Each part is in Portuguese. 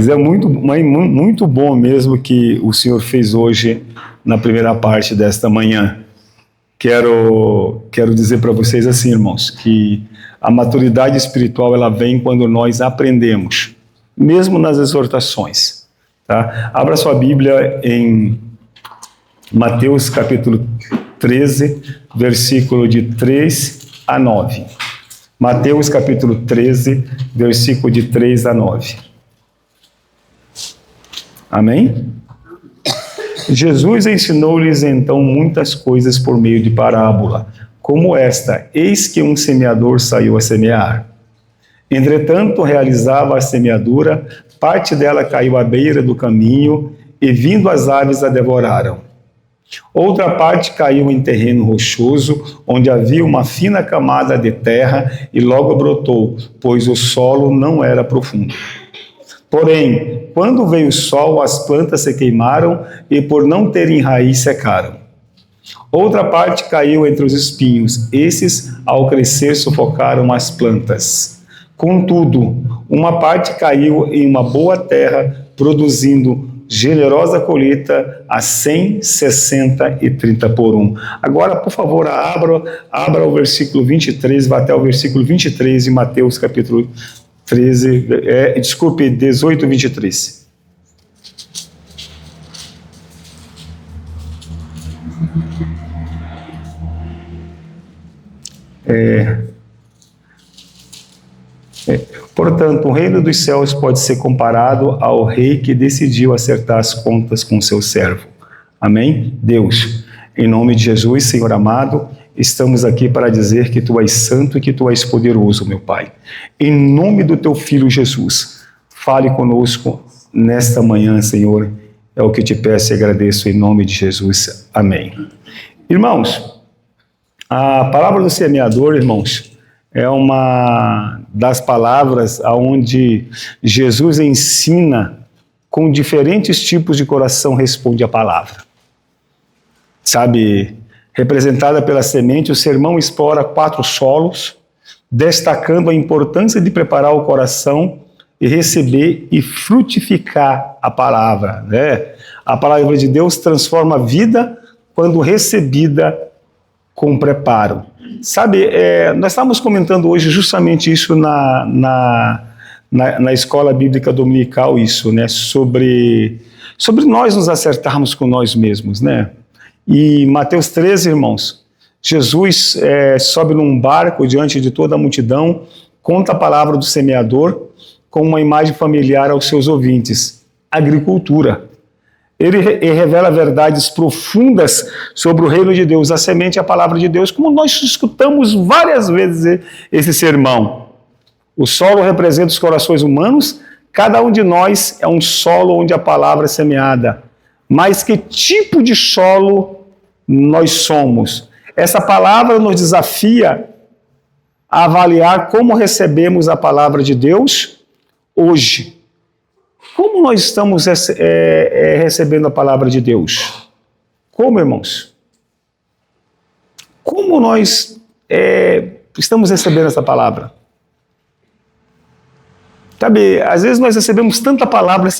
Mas é muito bom mesmo que o Senhor fez hoje na primeira parte desta manhã. Quero dizer para vocês assim, irmãos, que a maturidade espiritual ela vem quando nós aprendemos, mesmo nas exortações. Tá? Abra sua Bíblia em Mateus capítulo 13, versículo de 3 a 9. Mateus capítulo 13, versículo de 3 a 9. Amém? Jesus ensinou-lhes então muitas coisas por meio de parábola, como esta: eis que um semeador saiu a semear. Entretanto, realizava a semeadura, parte dela caiu à beira do caminho, e vindo as aves a devoraram. Outra parte caiu em terreno rochoso, onde havia uma fina camada de terra, e logo brotou, pois o solo não era profundo. Porém, quando veio o sol, as plantas se queimaram e, por não terem raiz, secaram. Outra parte caiu entre os espinhos. Esses, ao crescer, sufocaram as plantas. Contudo, uma parte caiu em uma boa terra, produzindo generosa colheita a 100, 60 e 30 por 1. Agora, por favor, abra o versículo 23, vá até o versículo 23 de Mateus capítulo 18, 23. Portanto, o reino dos céus pode ser comparado ao rei que decidiu acertar as contas com seu servo. Amém? Deus, em nome de Jesus, Senhor amado, estamos aqui para dizer que Tu és santo e que Tu és poderoso, meu Pai. Em nome do Teu Filho Jesus, fale conosco nesta manhã, Senhor. É o que te peço e agradeço em nome de Jesus. Amém. Irmãos, a palavra do semeador, irmãos, é uma das palavras onde Jesus ensina com diferentes tipos de coração responde a palavra. Sabe, representada pela semente, o sermão explora 4 solos, destacando a importância de preparar o coração e receber e frutificar a palavra, né? A palavra de Deus transforma a vida quando recebida com preparo. Sabe, nós estávamos comentando hoje justamente isso na escola bíblica dominical, isso, né? Sobre nós nos acertarmos com nós mesmos, né? E Mateus 13, irmãos, Jesus sobe num barco diante de toda a multidão, conta a palavra do semeador com uma imagem familiar aos seus ouvintes: agricultura. Ele revela verdades profundas sobre o reino de Deus, a semente é a palavra de Deus, como nós escutamos várias vezes esse sermão. O solo representa os corações humanos, cada um de nós é um solo onde a palavra é semeada. Mas que tipo de solo nós somos? Essa palavra nos desafia a avaliar como recebemos a palavra de Deus hoje. Como nós estamos recebendo a palavra de Deus? Como, irmãos? Como nós estamos recebendo essa palavra? Sabe, às vezes nós recebemos tanta palavra,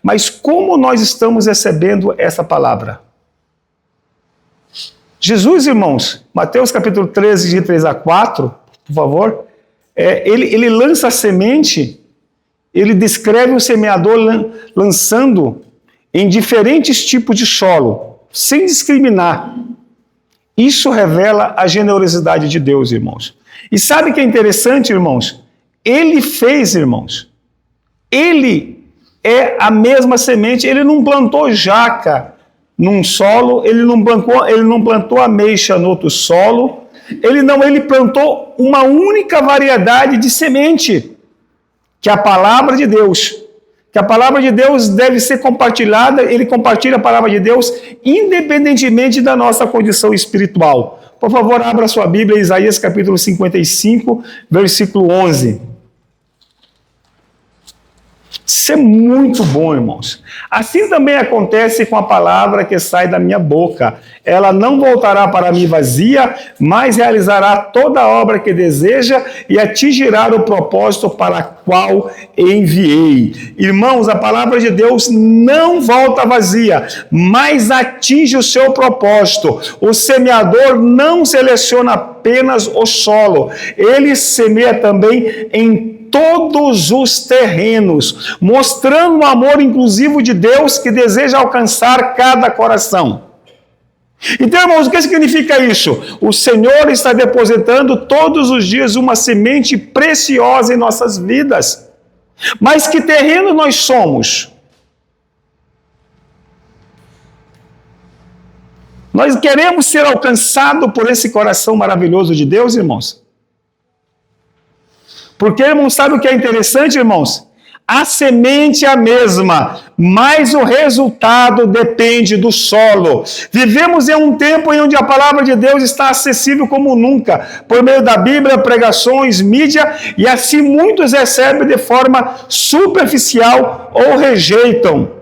mas como nós estamos recebendo essa palavra? Jesus, irmãos, Mateus capítulo 13, de 3 a 4, por favor, ele lança a semente, ele descreve o semeador lançando em diferentes tipos de solo, sem discriminar. Isso revela a generosidade de Deus, irmãos. E sabe o que é interessante, irmãos? Ele fez, irmãos. Ele é a mesma semente. Ele não plantou jaca num solo, ele não plantou ameixa no outro solo. Ele plantou uma única variedade de semente, que é a palavra de Deus. Que a palavra de Deus deve ser compartilhada, ele compartilha a palavra de Deus independentemente da nossa condição espiritual. Por favor, abra sua Bíblia, Isaías capítulo 55, versículo 11. Isso é muito bom, irmãos. Assim também acontece com a palavra que sai da minha boca. Ela não voltará para mim vazia, mas realizará toda a obra que deseja e atingirá o propósito para qual enviei. Irmãos, a palavra de Deus não volta vazia, mas atinge o seu propósito. O semeador não seleciona apenas o solo, ele semeia também em todos os terrenos, mostrando o amor inclusivo de Deus que deseja alcançar cada coração. Então, irmãos, o que significa isso? O Senhor está depositando todos os dias uma semente preciosa em nossas vidas. Mas que terreno nós somos? Nós queremos ser alcançados por esse coração maravilhoso de Deus, irmãos? Porque, irmãos, sabe o que é interessante, irmãos? A semente é a mesma, mas o resultado depende do solo. Vivemos em um tempo em onde a palavra de Deus está acessível como nunca, por meio da Bíblia, pregações, mídia, e assim muitos recebem de forma superficial ou rejeitam.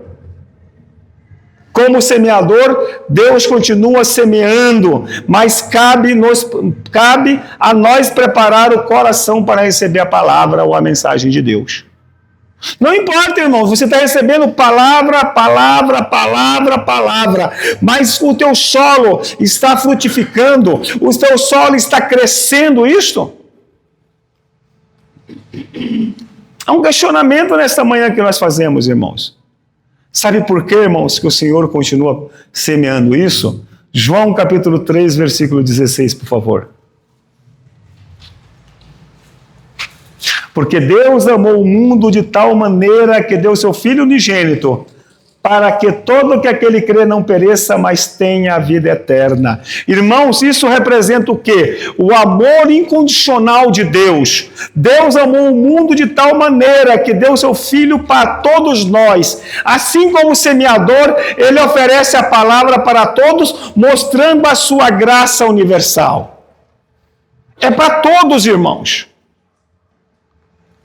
Como semeador, Deus continua semeando, mas cabe a nós preparar o coração para receber a palavra ou a mensagem de Deus. Não importa, irmão, você está recebendo palavra, mas o teu solo está frutificando, o teu solo está crescendo isto? Há um questionamento nesta manhã que nós fazemos, irmãos. Sabe por quê, irmãos, que o Senhor continua semeando isso? João capítulo 3, versículo 16, por favor. Porque Deus amou o mundo de tal maneira que deu seu Filho unigênito, para que todo que aquele crê não pereça, mas tenha a vida eterna. Irmãos, isso representa o quê? O amor incondicional de Deus. Deus amou o mundo de tal maneira que deu seu Filho para todos nós. Assim como o semeador, ele oferece a palavra para todos, mostrando a sua graça universal. É para todos, irmãos.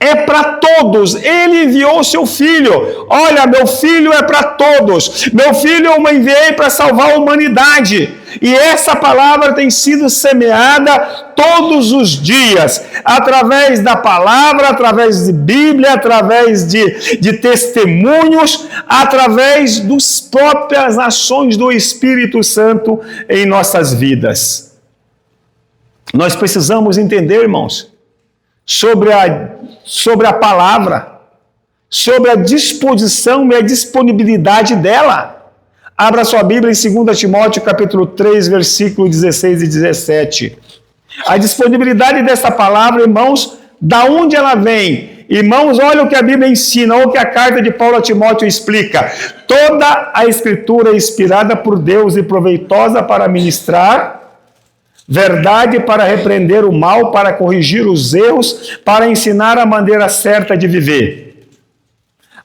É para todos. Ele enviou o seu Filho. Olha, meu Filho é para todos. Meu Filho eu o enviei para salvar a humanidade. E essa palavra tem sido semeada todos os dias. Através da palavra, através de Bíblia, através de testemunhos, através das próprias ações do Espírito Santo em nossas vidas. Nós precisamos entender, irmãos, sobre a palavra, sobre a disposição e a disponibilidade dela. Abra sua Bíblia em 2 Timóteo capítulo 3, versículo 16 e 17. A disponibilidade dessa palavra, irmãos, da onde ela vem? Irmãos, olha o que a Bíblia ensina, ou o que a carta de Paulo a Timóteo explica. Toda a Escritura é inspirada por Deus e proveitosa para ministrar verdade, para repreender o mal, para corrigir os erros, para ensinar a maneira certa de viver,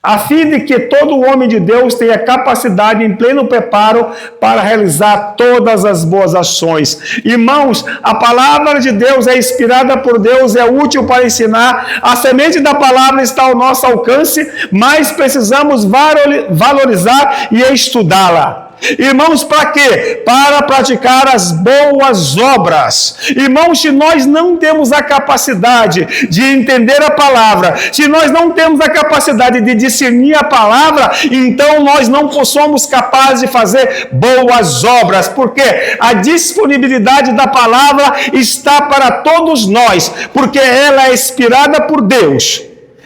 a fim de que todo homem de Deus tenha capacidade em pleno preparo para realizar todas as boas ações. Irmãos, a palavra de Deus é inspirada por Deus, é útil para ensinar, a semente da palavra está ao nosso alcance, mas precisamos valorizar e estudá-la. Irmãos, para quê? Para praticar as boas obras. Irmãos, se nós não temos a capacidade de entender a palavra, se nós não temos a capacidade de discernir a palavra, então nós não somos capazes de fazer boas obras, porque a disponibilidade da palavra está para todos nós, porque ela é inspirada por Deus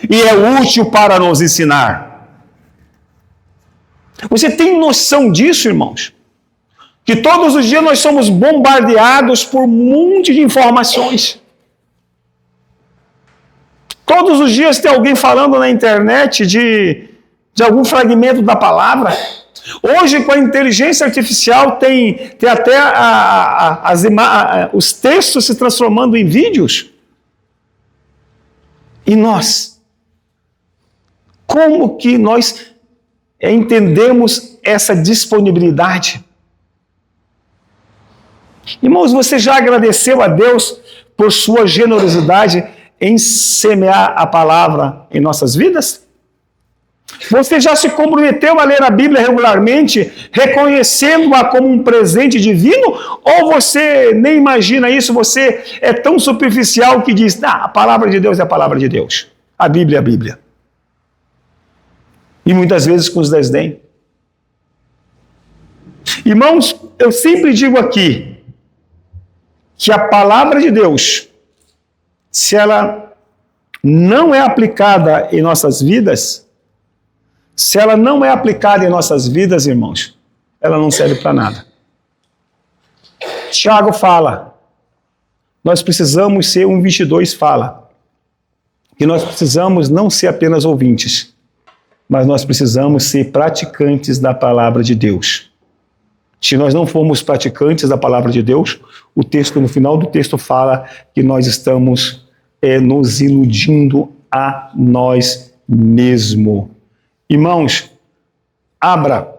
e é útil para nos ensinar. Você tem noção disso, irmãos? Que todos os dias nós somos bombardeados por um monte de informações. Todos os dias tem alguém falando na internet de algum fragmento da palavra. Hoje, com a inteligência artificial, tem até os textos se transformando em vídeos. E nós? Como que nós entendemos essa disponibilidade? Irmãos, você já agradeceu a Deus por sua generosidade em semear a palavra em nossas vidas? Você já se comprometeu a ler a Bíblia regularmente, reconhecendo-a como um presente divino? Ou você nem imagina isso, você é tão superficial que diz, a palavra de Deus é a palavra de Deus. A Bíblia é a Bíblia. E muitas vezes com os desdém. Irmãos, eu sempre digo aqui que a palavra de Deus, se ela não é aplicada em nossas vidas, irmãos, ela não serve para nada. Tiago fala, nós precisamos ser 1:22 fala, que nós precisamos não ser apenas ouvintes, mas nós precisamos ser praticantes da palavra de Deus. Se nós não formos praticantes da palavra de Deus, o texto, no final do texto, fala que nós estamos nos iludindo a nós mesmos. Irmãos, abra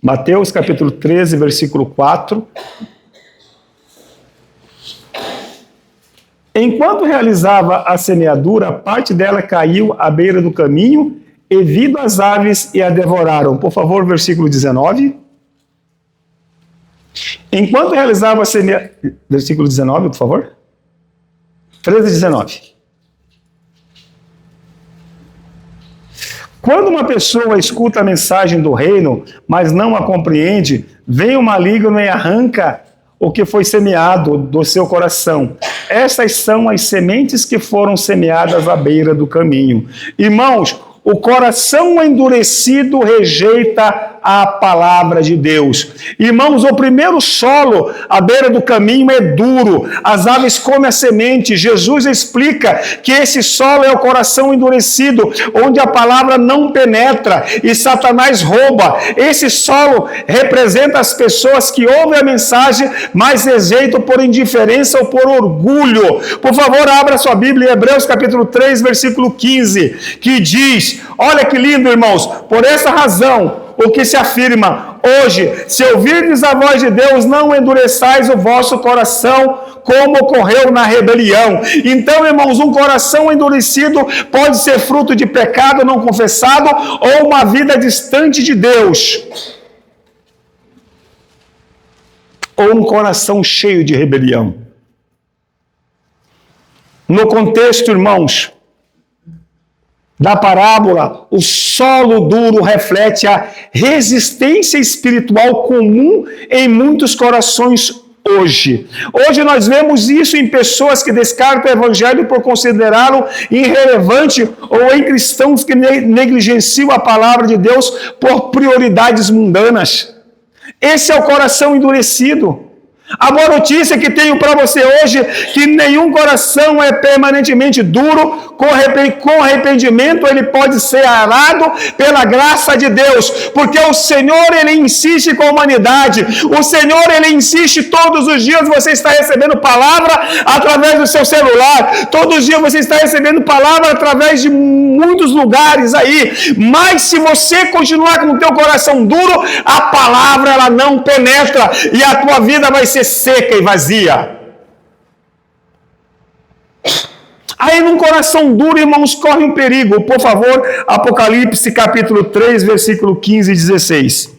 Mateus capítulo 13, versículo 4. Enquanto realizava a semeadura, parte dela caiu à beira do caminho, e vindo as aves e a devoraram. Por favor, versículo 19. Enquanto realizava a semeadura... Versículo 19, por favor. 13, 19. Quando uma pessoa escuta a mensagem do reino, mas não a compreende, vem o maligno e arranca o que foi semeado do seu coração. Essas são as sementes que foram semeadas à beira do caminho. Irmãos, o coração endurecido rejeita a palavra de Deus. Irmãos, o primeiro solo à beira do caminho é duro. As aves comem a semente. Jesus explica que esse solo é o coração endurecido, onde a palavra não penetra e Satanás rouba. Esse solo representa as pessoas que ouvem a mensagem, mas rejeitam por indiferença ou por orgulho. Por favor, abra sua Bíblia em Hebreus capítulo 3, versículo 15, que diz, olha que lindo, irmãos, por essa razão, o que se afirma hoje, se ouvirdes a voz de Deus, não endureçais o vosso coração, como ocorreu na rebelião. Então, irmãos, um coração endurecido pode ser fruto de pecado não confessado ou uma vida distante de Deus. Ou um coração cheio de rebelião. No contexto, irmãos, da parábola, o solo duro reflete a resistência espiritual comum em muitos corações hoje. Hoje nós vemos isso em pessoas que descartam o evangelho por considerá-lo irrelevante ou em cristãos que negligenciam a palavra de Deus por prioridades mundanas. Esse é o coração endurecido. A boa notícia que tenho para você hoje, que nenhum coração é permanentemente duro, com arrependimento ele pode ser arado pela graça de Deus, porque o Senhor, ele insiste com a humanidade, o Senhor, ele insiste todos os dias, você está recebendo palavra através do seu celular, todos os dias você está recebendo palavra através de muitos lugares aí, mas se você continuar com o teu coração duro, a palavra ela não penetra, e a tua vida vai ser seca e vazia. Aí num coração duro, irmãos, corre um perigo. Por favor, Apocalipse capítulo 3, versículo 15 e 16.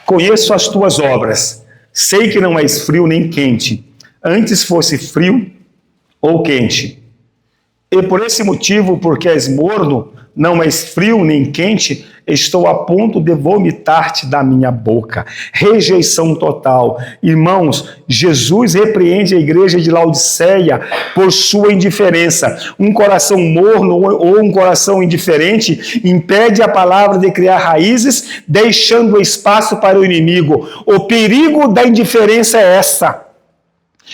Conheço as tuas obras, sei que não és frio nem quente, antes fosse frio ou quente. E por esse motivo, porque és morno, não és frio nem quente, estou a ponto de vomitar-te da minha boca. Rejeição total. Irmãos, Jesus repreende a igreja de Laodiceia por sua indiferença. Um coração morno ou um coração indiferente impede a palavra de criar raízes, deixando espaço para o inimigo. O perigo da indiferença é essa.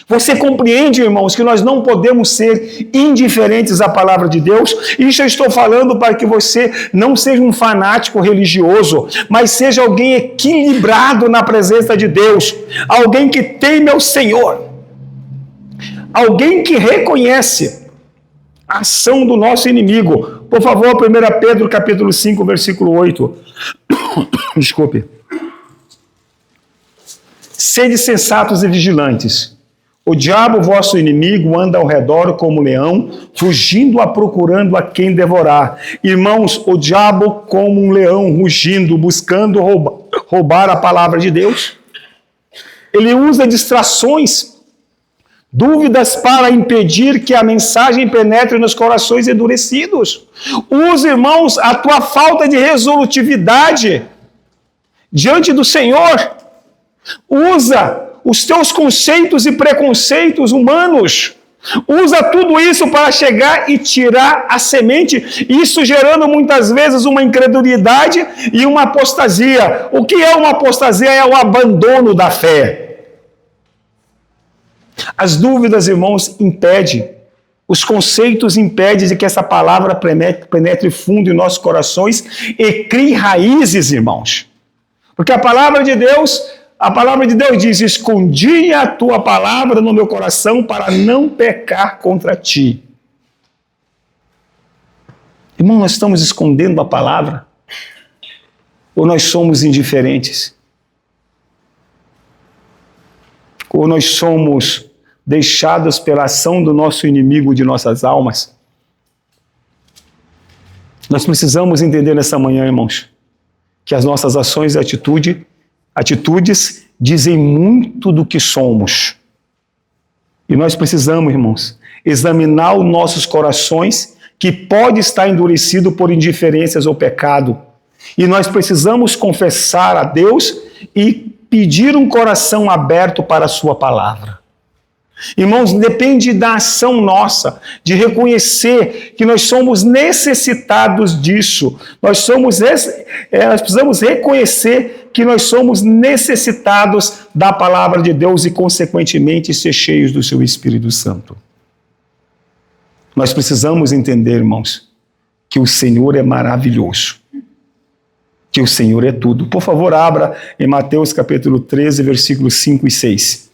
Você compreende, irmãos, que nós não podemos ser indiferentes à palavra de Deus? Isso eu estou falando para que você não seja um fanático religioso, mas seja alguém equilibrado na presença de Deus, alguém que teme ao Senhor, alguém que reconhece a ação do nosso inimigo. Por favor, 1 Pedro capítulo 5, versículo 8. Desculpe. Sede sensatos e vigilantes. O diabo, vosso inimigo, anda ao redor como leão, fugindo procurando a quem devorar. Irmãos, o diabo como um leão rugindo, buscando roubar a palavra de Deus. Ele usa distrações, dúvidas para impedir que a mensagem penetre nos corações endurecidos. Usa, irmãos, a tua falta de resolutividade diante do Senhor. Usa os teus conceitos e preconceitos humanos. Usa tudo isso para chegar e tirar a semente, isso gerando muitas vezes uma incredulidade e uma apostasia. O que é uma apostasia? É o abandono da fé. As dúvidas, irmãos, impedem, os conceitos impedem de que essa palavra penetre fundo em nossos corações e crie raízes, irmãos. Porque a palavra de Deus diz: escondi a tua palavra no meu coração para não pecar contra ti. Irmão, nós estamos escondendo a palavra? Ou nós somos indiferentes? Ou nós somos deixados pela ação do nosso inimigo de nossas almas? Nós precisamos entender nessa manhã, irmãos, que as nossas ações e atitudes dizem muito do que somos. E nós precisamos, irmãos, examinar os nossos corações, que pode estar endurecido por indiferenças ou pecado. E nós precisamos confessar a Deus e pedir um coração aberto para a sua palavra. Irmãos, depende da ação nossa, de reconhecer que nós somos necessitados disso. Nós precisamos reconhecer que nós somos necessitados da palavra de Deus e, consequentemente, ser cheios do seu Espírito Santo. Nós precisamos entender, irmãos, que o Senhor é maravilhoso, que o Senhor é tudo. Por favor, abra em Mateus capítulo 13, versículos 5 e 6.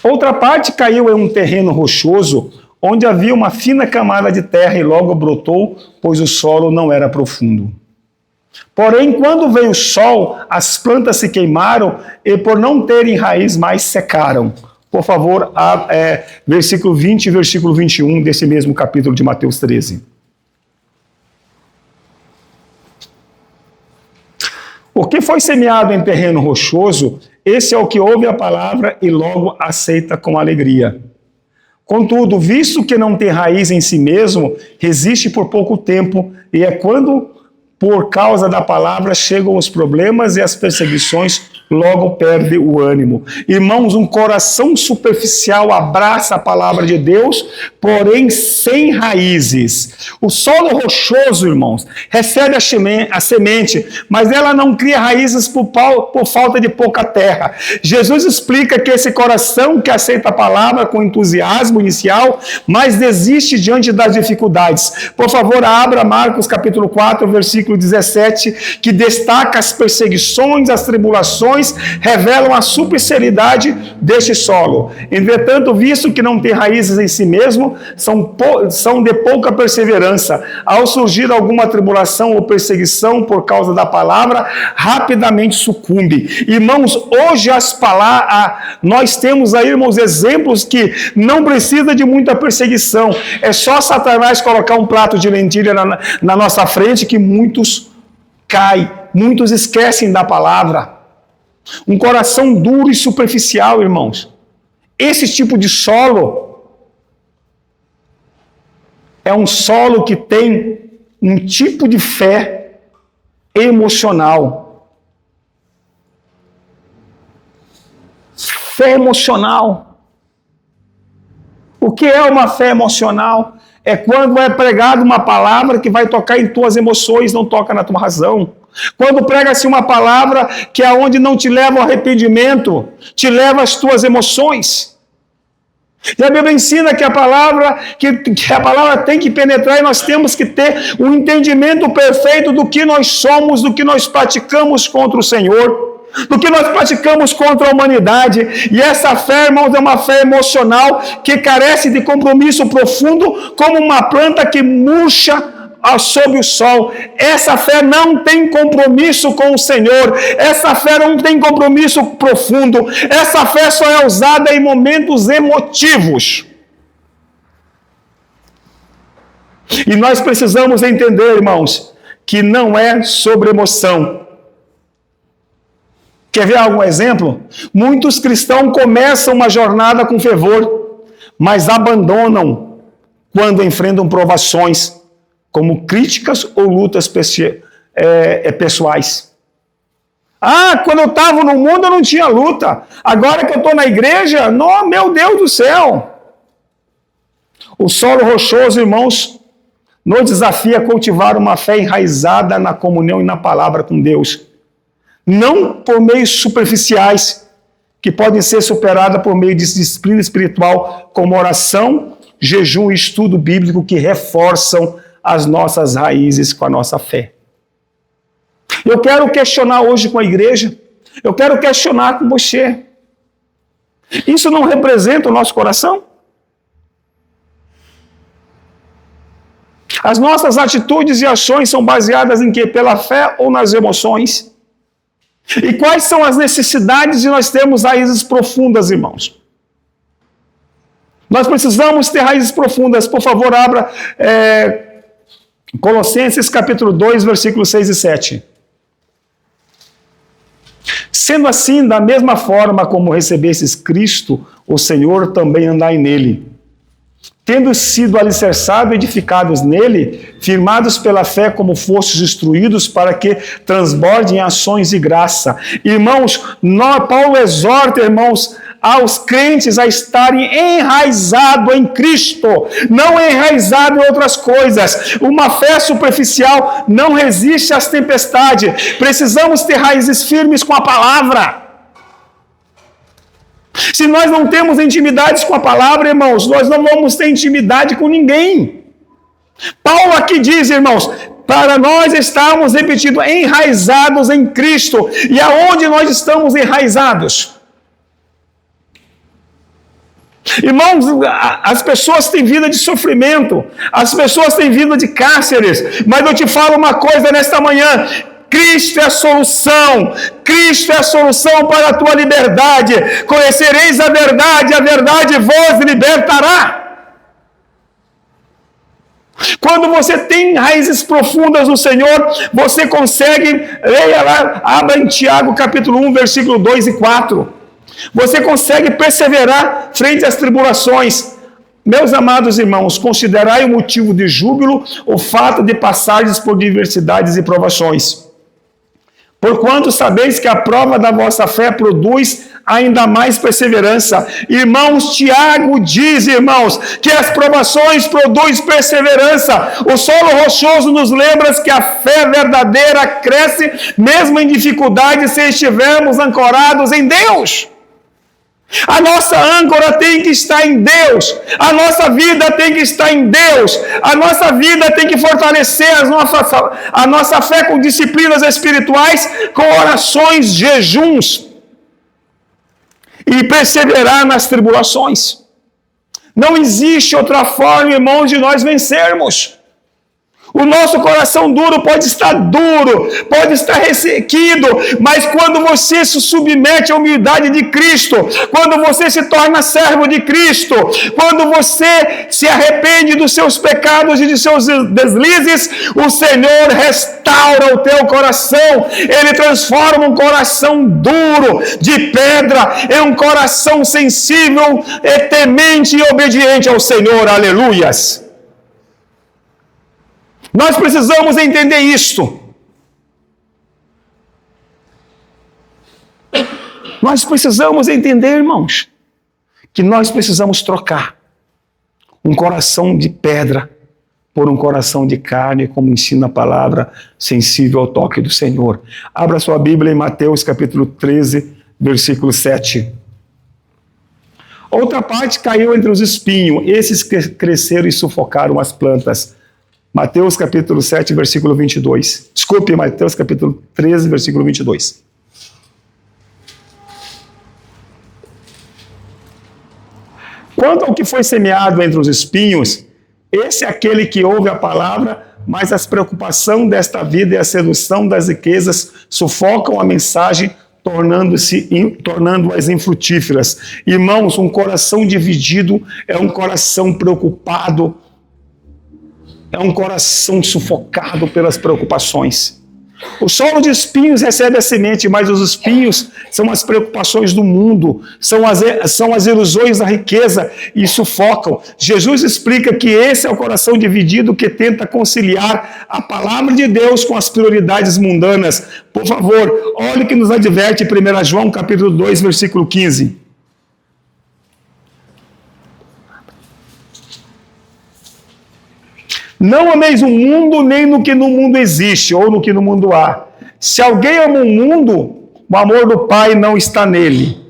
Outra parte caiu em um terreno rochoso, onde havia uma fina camada de terra e logo brotou, pois o solo não era profundo. Porém, quando veio o sol, as plantas se queimaram e, por não terem raiz, mais secaram. Por favor, versículo 20 e versículo 21 desse mesmo capítulo de Mateus 13. O que foi semeado em terreno rochoso, esse é o que ouve a palavra e logo aceita com alegria. Contudo, visto que não tem raiz em si mesmo, resiste por pouco tempo, e é quando, por causa da palavra, chegam os problemas e as perseguições, logo perde o ânimo. Irmãos, um coração superficial abraça a palavra de Deus, porém sem raízes. O solo rochoso, irmãos, recebe a semente, mas ela não cria raízes por falta de pouca terra. Jesus explica que esse coração que aceita a palavra com entusiasmo inicial, mas desiste diante das dificuldades. Por favor, abra Marcos capítulo 4, versículo 17, que destaca as perseguições, as tribulações, revelam a superficialidade deste solo. Entretanto, visto que não tem raízes em si mesmo, são de pouca perseverança. Ao surgir alguma tribulação ou perseguição por causa da palavra, rapidamente sucumbe. Irmãos, hoje nós temos aí, irmãos, exemplos que não precisa de muita perseguição. É só Satanás colocar um prato de lentilha na nossa frente que muitos caem, muitos esquecem da palavra. Um coração duro e superficial, irmãos. Esse tipo de solo é um solo que tem um tipo de fé emocional. Fé emocional. O que é uma fé emocional? É quando é pregada uma palavra que vai tocar em tuas emoções, não toca na tua razão. Quando prega-se uma palavra que é onde não te leva ao arrependimento, te leva às tuas emoções. E a Bíblia ensina que a palavra tem que penetrar e nós temos que ter um entendimento perfeito do que nós somos, do que nós praticamos contra o Senhor, do que nós praticamos contra a humanidade. E essa fé, irmãos, é uma fé emocional que carece de compromisso profundo, como uma planta que murcha sob o sol. Essa fé não tem compromisso com o Senhor. Essa fé não tem compromisso profundo. Essa fé só é usada em momentos emotivos. E nós precisamos entender, irmãos, que não é sobre emoção. Quer ver algum exemplo? Muitos cristãos começam uma jornada com fervor, mas abandonam quando enfrentam provações, como críticas ou lutas pessoais. Quando eu estava no mundo eu não tinha luta. Agora que eu estou na igreja, não, meu Deus do céu. O solo rochoso, irmãos, nos desafia a cultivar uma fé enraizada na comunhão e na palavra com Deus. Não por meios superficiais, que podem ser superadas por meio de disciplina espiritual, como oração, jejum e estudo bíblico, que reforçam as nossas raízes com a nossa fé. Eu quero questionar hoje com a igreja, eu quero questionar com você. Isso não representa o nosso coração? As nossas atitudes e ações são baseadas em quê? Pela fé ou nas emoções? E quais são as necessidades de nós termos raízes profundas, irmãos? Nós precisamos ter raízes profundas. Por favor, abra Colossenses capítulo 2, versículos 6 e 7. Sendo assim, da mesma forma como recebestes Cristo, o Senhor, também andai nele. Tendo sido alicerçados e edificados nele, firmados pela fé como fostes instruídos, para que transbordem ações de graça. Irmãos, Paulo exorta, irmãos, aos crentes a estarem enraizados em Cristo, não enraizados em outras coisas. Uma fé superficial não resiste às tempestades. Precisamos ter raízes firmes com a palavra. Se nós não temos intimidade com a palavra, irmãos, nós não vamos ter intimidade com ninguém. Paulo aqui diz, irmãos, para nós estarmos, repetido, enraizados em Cristo. E aonde nós estamos enraizados? Irmãos, as pessoas têm vida de sofrimento, as pessoas têm vida de cárceres, mas eu te falo uma coisa nesta manhã: Cristo é a solução. Cristo é a solução para a tua liberdade. Conhecereis a verdade vos libertará. Quando você tem raízes profundas no Senhor, você consegue, leia lá, abra em Tiago capítulo 1, versículo 2 e 4. Você consegue perseverar frente às tribulações. Meus amados irmãos, considerai o motivo de júbilo o fato de passares por diversidades e provações. Porquanto sabeis que a prova da vossa fé produz ainda mais perseverança. Irmãos, Tiago diz, irmãos, que as provações produzem perseverança. O solo rochoso nos lembra que a fé verdadeira cresce mesmo em dificuldade se estivermos ancorados em Deus. A nossa âncora tem que estar em Deus, a nossa vida tem que estar em Deus, a nossa vida tem que fortalecer a nossa fé com disciplinas espirituais, com orações, jejuns e perseverar nas tribulações. Não existe outra forma, irmãos, de nós vencermos. O nosso coração duro, pode estar ressequido, mas quando você se submete à humildade de Cristo, quando você se torna servo de Cristo, quando você se arrepende dos seus pecados e de seus deslizes, o Senhor restaura o teu coração. Ele transforma um coração duro, de pedra, em um coração sensível, temente e obediente ao Senhor. Aleluias! Nós precisamos entender isto. Nós precisamos entender, irmãos, que nós precisamos trocar um coração de pedra por um coração de carne, como ensina a palavra, sensível ao toque do Senhor. Abra sua Bíblia em Mateus capítulo 13, versículo 7. Outra parte caiu entre os espinhos, esses que cresceram e sufocaram as plantas. Mateus capítulo 7, versículo 22. Desculpe, Mateus capítulo 13, versículo 22. Quanto ao que foi semeado entre os espinhos, esse é aquele que ouve a palavra, mas as preocupações desta vida e a sedução das riquezas sufocam a mensagem, tornando-as infrutíferas. Irmãos, um coração dividido é um coração preocupado, é um coração sufocado pelas preocupações. O solo de espinhos recebe a semente, mas os espinhos são as preocupações do mundo, são as ilusões da riqueza e sufocam. Jesus explica que esse é o coração dividido que tenta conciliar a palavra de Deus com as prioridades mundanas. Por favor, olhe o que nos adverte 1 João capítulo 2, versículo 15. Não ameis o mundo, nem no que no mundo existe, ou no que no mundo há. Se alguém ama o mundo, o amor do Pai não está nele.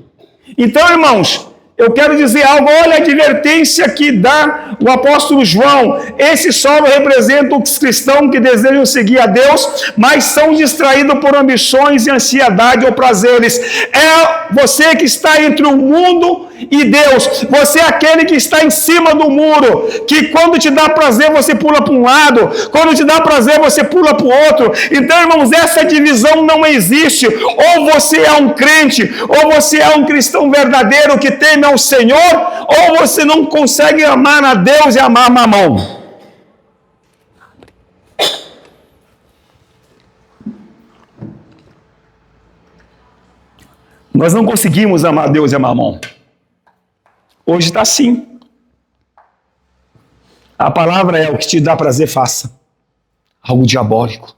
Então, irmãos, eu quero dizer algo, olha a advertência que dá o apóstolo João. Esse solo representa os cristãos que desejam seguir a Deus, mas são distraídos por ambições e ansiedade ou prazeres. É você que está entre o mundo e Deus. Você é aquele que está em cima do muro, que quando te dá prazer você pula para um lado, quando te dá prazer você pula para o outro. Então, irmãos, essa divisão não existe. Ou você é um crente, ou você é um cristão verdadeiro que teme ao Senhor, ou você não consegue amar a Deus e amar Mamão. Nós não conseguimos amar Deus e amar Mamão. Hoje está assim. A palavra é: o que te dá prazer, faça. Algo diabólico.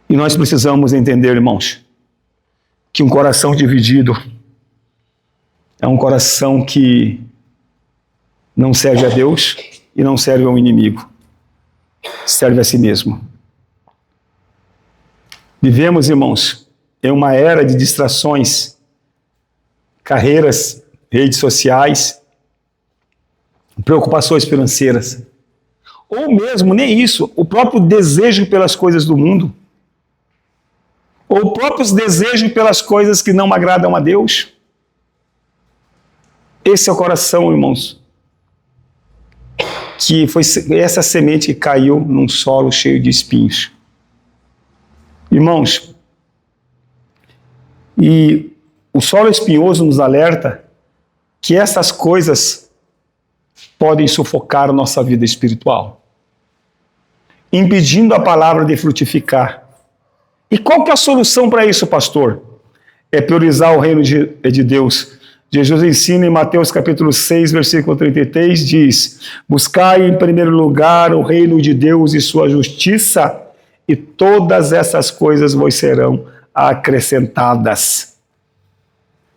E nós precisamos entender, irmãos, que um coração dividido é um coração que não serve a Deus e não serve ao inimigo. Serve a si mesmo. Vivemos, irmãos, em uma era de distrações, carreiras, redes sociais, preocupações financeiras. Ou mesmo, nem isso, o próprio desejo pelas coisas do mundo. Ou o próprio desejo pelas coisas que não agradam a Deus. Esse é o coração, irmãos, que foi essa semente que caiu num solo cheio de espinhos. Irmãos, e o solo espinhoso nos alerta que essas coisas podem sufocar a nossa vida espiritual, impedindo a palavra de frutificar. E qual que é a solução para isso, pastor? É priorizar o reino de Deus. Jesus ensina em Mateus capítulo 6, versículo 33, diz: buscai em primeiro lugar o reino de Deus e sua justiça, e todas essas coisas vos serão acrescentadas.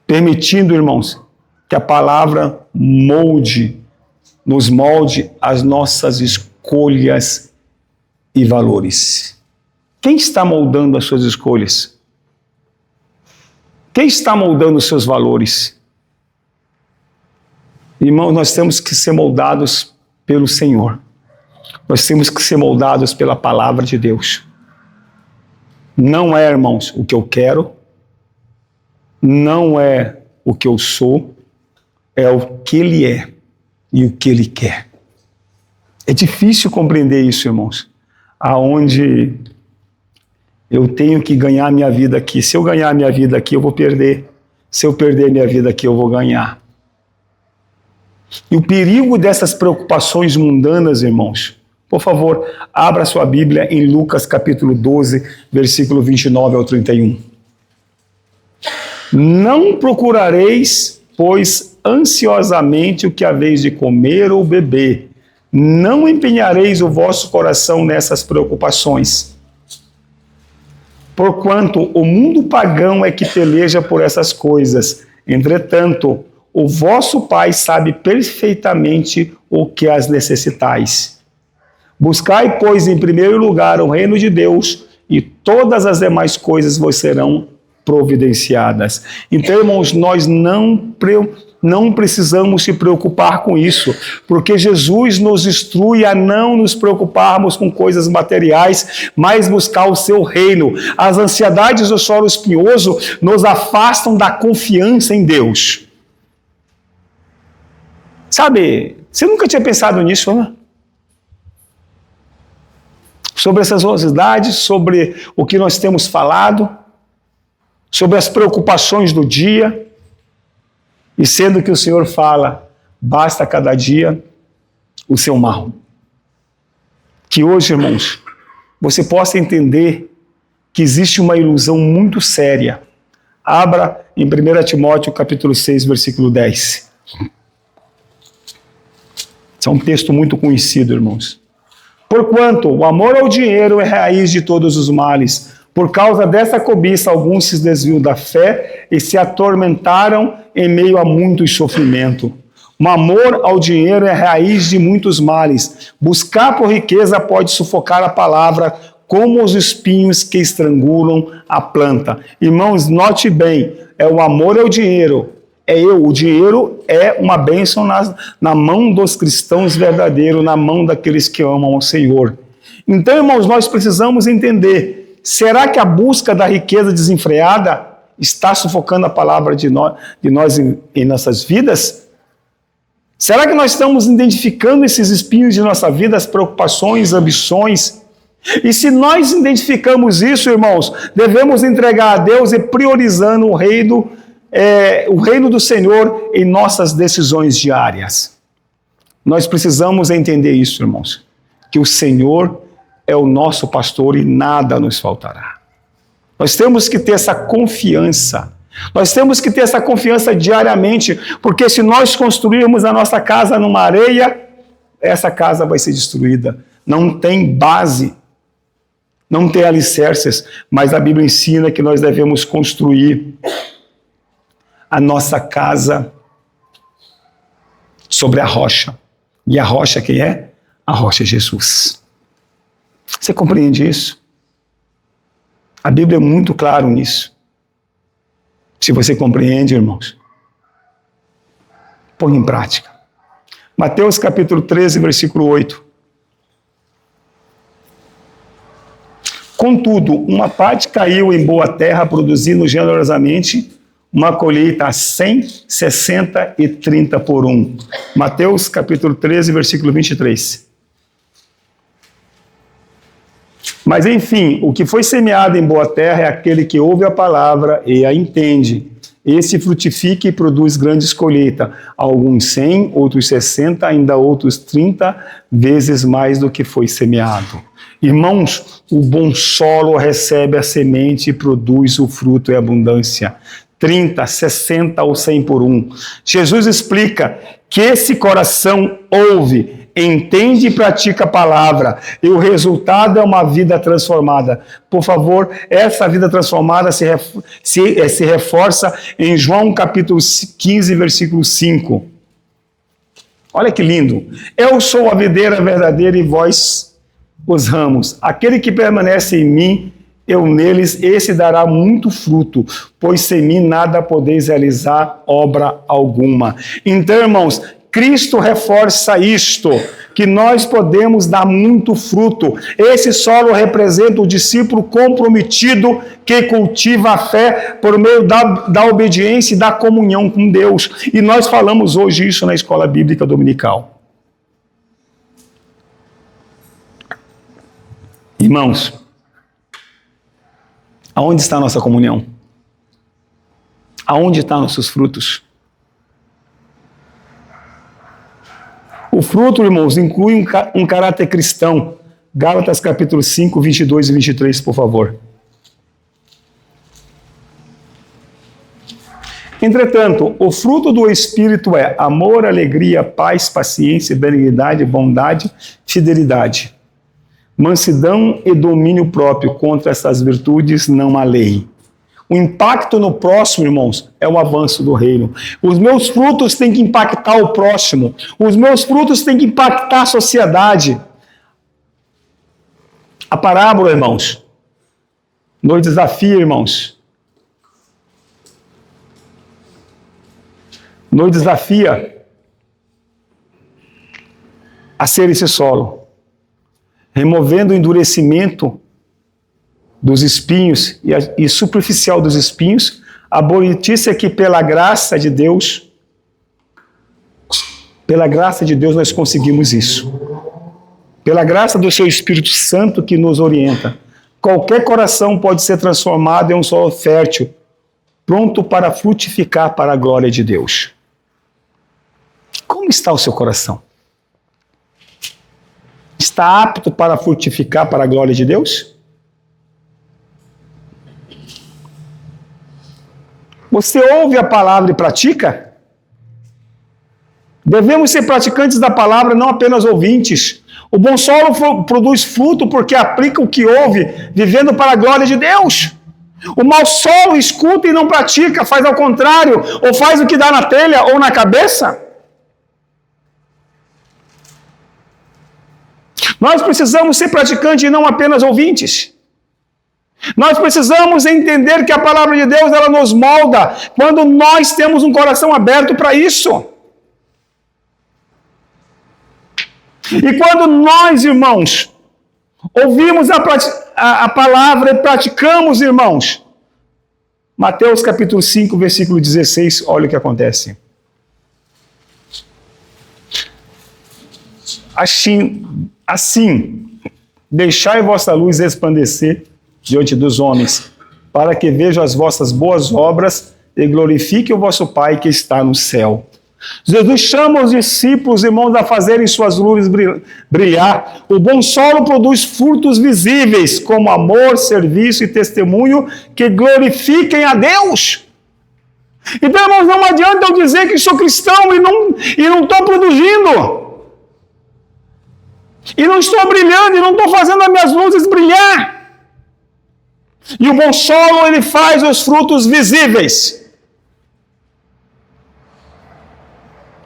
Permitindo, irmãos, que a palavra nos molde as nossas escolhas e valores. Quem está moldando as suas escolhas? Quem está moldando os seus valores? Irmãos, nós temos que ser moldados pelo Senhor. Nós temos que ser moldados pela palavra de Deus. Não é, irmãos, o que eu quero, não é o que eu sou, é o que Ele é e o que Ele quer. É difícil compreender isso, irmãos, aonde eu tenho que ganhar minha vida aqui. Se eu ganhar minha vida aqui, eu vou perder. Se eu perder minha vida aqui, eu vou ganhar. E o perigo dessas preocupações mundanas, irmãos, por favor, abra sua Bíblia em Lucas capítulo 12, versículo 29 ao 31. Não procurareis, pois, ansiosamente o que haveis de comer ou beber. Não empenhareis o vosso coração nessas preocupações. Porquanto o mundo pagão é que peleja por essas coisas. Entretanto, o vosso Pai sabe perfeitamente o que as necessitais. Buscai, pois, em primeiro lugar o reino de Deus, e todas as demais coisas vos serão providenciadas. Então, irmãos, nós não precisamos se preocupar com isso, porque Jesus nos instrui a não nos preocuparmos com coisas materiais, mas buscar o seu reino. As ansiedades do solo espinhoso nos afastam da confiança em Deus. Sabe, você nunca tinha pensado nisso, né? Sobre essas ansiedades, sobre o que nós temos falado, sobre as preocupações do dia, e sendo que o Senhor fala, basta cada dia o seu mal. Que hoje, irmãos, você possa entender que existe uma ilusão muito séria. Abra em 1 Timóteo capítulo 6, versículo 10. Esse é um texto muito conhecido, irmãos. Porquanto o amor ao dinheiro é raiz de todos os males. Por causa dessa cobiça, alguns se desviam da fé e se atormentaram em meio a muito sofrimento. O amor ao dinheiro é raiz de muitos males. Buscar por riqueza pode sufocar a palavra, como os espinhos que estrangulam a planta. Irmãos, note bem, é o amor ao dinheiro. O dinheiro é uma bênção na mão dos cristãos verdadeiros, na mão daqueles que amam ao Senhor. Então, irmãos, nós precisamos entender, será que a busca da riqueza desenfreada está sufocando a palavra de nós em nossas vidas? Será que nós estamos identificando esses espinhos de nossa vida, as preocupações, ambições? E se nós identificamos isso, irmãos, devemos entregar a Deus e priorizando o reino do Senhor em nossas decisões diárias. Nós precisamos entender isso, irmãos, que o Senhor é o nosso pastor e nada nos faltará. Nós temos que ter essa confiança. Nós temos que ter essa confiança diariamente, porque se nós construirmos a nossa casa numa areia, essa casa vai ser destruída. Não tem base, não tem alicerces, mas a Bíblia ensina que nós devemos construir a nossa casa sobre a rocha. E a rocha quem é? A rocha é Jesus. Você compreende isso? A Bíblia é muito clara nisso. Se você compreende, irmãos, põe em prática. Mateus capítulo 13, versículo 8. Contudo, uma parte caiu em boa terra, produzindo generosamente uma colheita a 100, 60 e 30 por um. Mateus capítulo 13, versículo 23. Mas enfim, o que foi semeado em boa terra é aquele que ouve a palavra e a entende. Esse frutifica e produz grandes colheitas, alguns 100, outros 60, ainda outros 30 vezes mais do que foi semeado. Irmãos, o bom solo recebe a semente e produz o fruto em abundância. 30, 60 ou 100 por um. Jesus explica que esse coração ouve, entende e pratica a palavra, e o resultado é uma vida transformada. Por favor, essa vida transformada se reforça em João capítulo 15, versículo 5. Olha que lindo. Eu sou a videira verdadeira e vós os ramos. Aquele que permanece em mim, eu neles, esse dará muito fruto, pois sem mim nada podeis realizar obra alguma. Então, irmãos, Cristo reforça isto, que nós podemos dar muito fruto. Esse solo representa o discípulo comprometido que cultiva a fé por meio da obediência e da comunhão com Deus. E nós falamos hoje isso na Escola Bíblica Dominical. Irmãos, aonde está a nossa comunhão? Aonde estão nossos frutos? O fruto, irmãos, inclui um caráter cristão. Gálatas capítulo 5, 22 e 23, por favor. Entretanto, o fruto do Espírito é amor, alegria, paz, paciência, benignidade, bondade, fidelidade, mansidão e domínio próprio. Contra essas virtudes não há lei. O impacto no próximo, irmãos, é o avanço do reino. Os meus frutos têm que impactar o próximo. Os meus frutos têm que impactar a sociedade. A parábola, irmãos, nos desafia, irmãos. Nos desafia a ser esse solo, removendo o endurecimento dos espinhos e superficial dos espinhos, a boa notícia é que pela graça de Deus nós conseguimos isso. Pela graça do seu Espírito Santo que nos orienta, qualquer coração pode ser transformado em um solo fértil, pronto para frutificar para a glória de Deus. Como está o seu coração? está apto para frutificar para a glória de Deus? Você ouve a palavra e pratica? Devemos ser praticantes da palavra, não apenas ouvintes. O bom solo produz fruto porque aplica o que ouve, vivendo para a glória de Deus. O mau solo escuta e não pratica, faz ao contrário, ou faz o que dá na telha ou na cabeça. Nós precisamos ser praticantes e não apenas ouvintes. Nós precisamos entender que a palavra de Deus, ela nos molda quando nós temos um coração aberto para isso. E quando nós, irmãos, ouvimos a palavra e praticamos, irmãos, Mateus capítulo 5, versículo 16, olha o que acontece. Assim, deixai vossa luz resplandecer diante dos homens, para que vejam as vossas boas obras e glorifiquem o vosso Pai que está no céu. Jesus chama os discípulos, irmãos, a fazerem suas luzes brilhar. O bom solo produz frutos visíveis, como amor, serviço e testemunho, que glorifiquem a Deus. Então, irmãos, não adianta eu dizer que sou cristão e não estou produzindo. E não estou brilhando, e não estou fazendo as minhas luzes brilhar. E o bom solo, ele faz os frutos visíveis.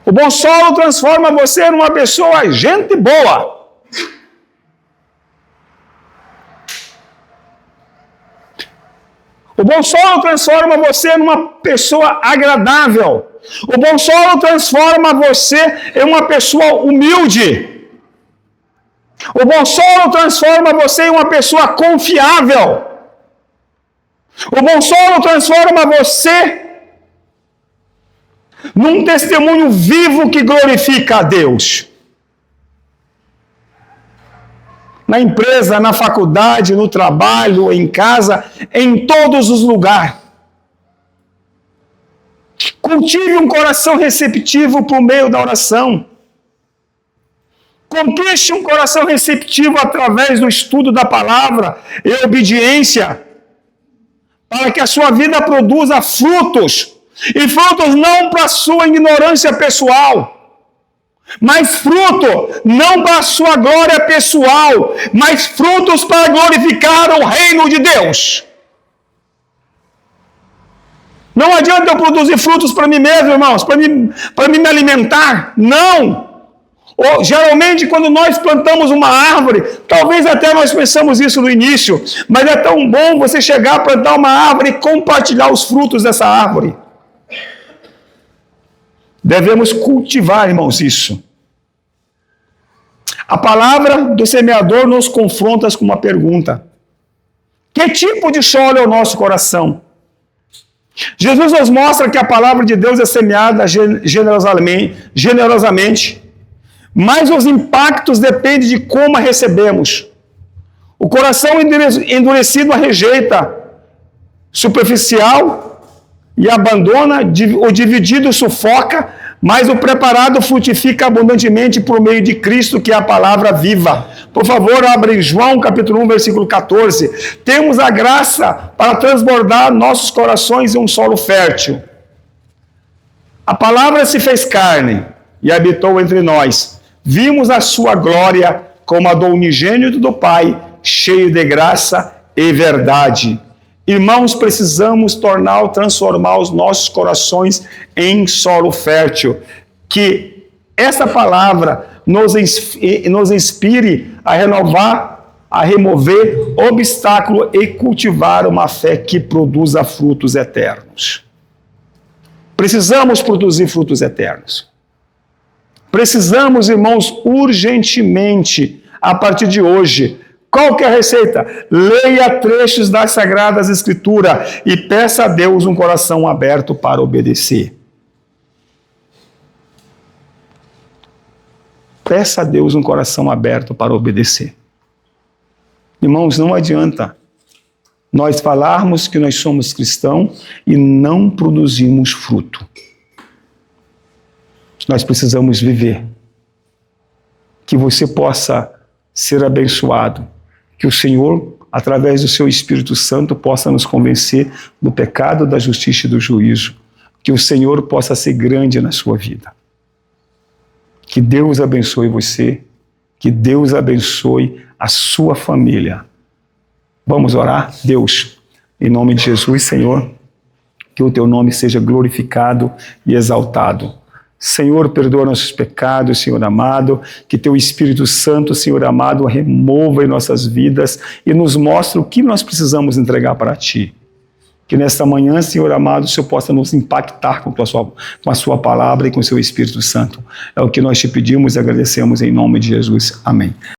O bom solo transforma você numa pessoa gente boa. O bom solo transforma você numa pessoa agradável. O bom solo transforma você em uma pessoa humilde. O bom solo transforma você em uma pessoa confiável. O bom solo transforma você num testemunho vivo que glorifica a Deus. Na empresa, na faculdade, no trabalho, em casa, em todos os lugares. Cultive um coração receptivo por meio da oração. Conquiste um coração receptivo através do estudo da palavra e obediência, para que a sua vida produza frutos. E frutos não para a sua ignorância pessoal, mas fruto não para a sua glória pessoal, mas frutos para glorificar o reino de Deus. Não adianta eu produzir frutos para mim mesmo, irmãos, para mim me alimentar. Não! Ou, geralmente, quando nós plantamos uma árvore, talvez até nós pensamos isso no início, mas é tão bom você chegar a plantar uma árvore e compartilhar os frutos dessa árvore. Devemos cultivar, irmãos, isso. A palavra do semeador nos confronta com uma pergunta. Que tipo de solo é o nosso coração? Jesus nos mostra que a palavra de Deus é semeada generosamente, mas os impactos dependem de como a recebemos. O coração endurecido a rejeita, superficial e abandona, o dividido sufoca, mas o preparado frutifica abundantemente por meio de Cristo, que é a palavra viva. Por favor, abra em João capítulo 1, versículo 14. Temos a graça para transbordar nossos corações em um solo fértil. A palavra se fez carne e habitou entre nós. Vimos a sua glória como a do unigênito do Pai, cheio de graça e verdade. Irmãos, precisamos transformar os nossos corações em solo fértil. Que essa palavra nos inspire a renovar, a remover obstáculo e cultivar uma fé que produza frutos eternos. Precisamos produzir frutos eternos. Precisamos, irmãos, urgentemente, a partir de hoje. Qual que é a receita? Leia trechos das Sagradas Escrituras e peça a Deus um coração aberto para obedecer. Peça a Deus um coração aberto para obedecer. Irmãos, não adianta nós falarmos que nós somos cristãos e não produzimos fruto. Nós precisamos viver. Que você possa ser abençoado. Que o Senhor, através do seu Espírito Santo, possa nos convencer do pecado, da justiça e do juízo. Que o Senhor possa ser grande na sua vida. Que Deus abençoe você, que Deus abençoe a sua família. Vamos orar? Deus, em nome de Jesus, Senhor, que o teu nome seja glorificado e exaltado. Senhor, perdoa nossos pecados, Senhor amado, que teu Espírito Santo, Senhor amado, remova em nossas vidas e nos mostre o que nós precisamos entregar para ti. Que nesta manhã, Senhor amado, o Senhor possa nos impactar com a sua palavra e com o seu Espírito Santo. É o que nós te pedimos e agradecemos em nome de Jesus. Amém.